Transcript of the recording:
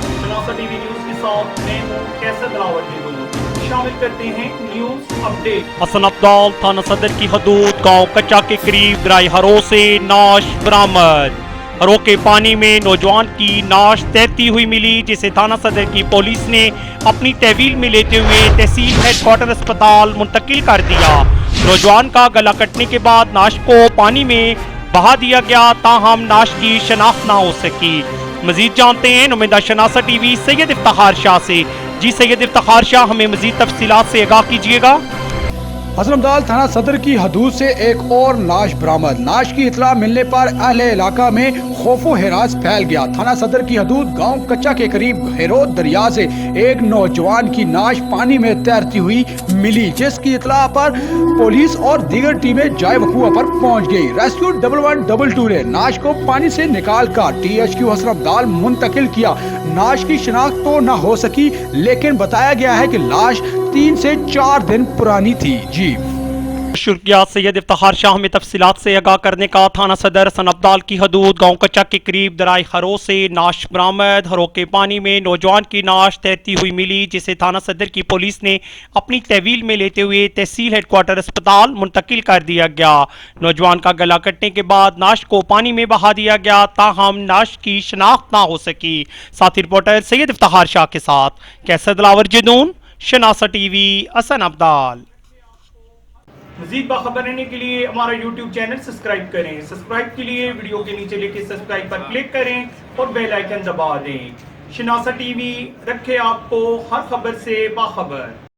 شناسا T V news کے ساتھ میں ہوں کیسر دلاور جدو شامل کرتے ہیں نیوز اپڈیٹ۔ حسن عبدال تھانہ صدر کی حدود گاؤں کچا کے قریب درائی ہرو سے ناش برآمد۔ ہرو کے پانی میں نوجوان کی ناش تیرتی ہوئی ملی، جسے تھانہ صدر کی پولیس نے اپنی تحویل میں لیتے ہوئے تحصیل ہیڈ کوارٹر اسپتال منتقل کر دیا۔ نوجوان کا گلا کٹنے کے بعد ناش کو پانی میں بہا دیا گیا، تاہم ناش کی شناخت نہ ہو سکی۔ مزید جانتے ہیں نمائندہ شناسا ٹی وی سید افتخار شاہ سے۔ جی سید افتخار شاہ، ہمیں مزید تفصیلات سے آگاہ کیجیے گا۔ حسن عبدال تھانہ صدر کی حدود سے ایک اور ناش برآمد۔ ناش کی اطلاع ملنے پر اہل علاقہ میں خوف و ہراس پھیل گیا۔ تھانہ صدر کی حدود گاؤں کچا کے قریب ہیرود دریا سے ایک نوجوان کی ناش پانی میں تیرتی ہوئی ملی، جس کی اطلاع پر پولیس اور دیگر ٹیمیں جائے وقوع پر پہنچ گئی۔ ریسکیو 1122 نے ناش کو پانی سے نکال کر THQ حسن عبدال منتقل کیا۔ ناش کی شناخت تو نہ ہو سکی، لیکن بتایا گیا ہے کہ لاش 3 سے 4 دن پرانی تھی۔ جی شکریہ سید افتخار شاہ، ہمیں تفصیلات سے آگاہ کرنے کا۔ تھانہ صدر حسن عبدال کی حدود گاؤں کچا کے قریب درائی ہرو سے ناش برآمد۔ ہرو کے پانی میں نوجوان کی ناش تیرتی ہوئی ملی، جسے تھانہ صدر کی پولیس نے اپنی تحویل میں لیتے ہوئے تحصیل ہیڈ کوارٹر اسپتال منتقل کر دیا گیا۔ نوجوان کا گلا کٹنے کے بعد ناش کو پانی میں بہا دیا گیا، تاہم ناش کی شناخت نہ ہو سکی۔ ساتھی رپورٹر سید افتخار شاہ کے ساتھ کیسر دلاور جدون، شناسا ٹی وی، حسن عبدال۔ مزید باخبر رہنے کے لیے ہمارا YouTube چینل سبسکرائب کریں۔ سبسکرائب کے لیے ویڈیو کے نیچے لکھے سبسکرائب پر کلک کریں اور بیل آئیکن دبا دیں۔ شناسا ٹی وی رکھے آپ کو ہر خبر سے باخبر۔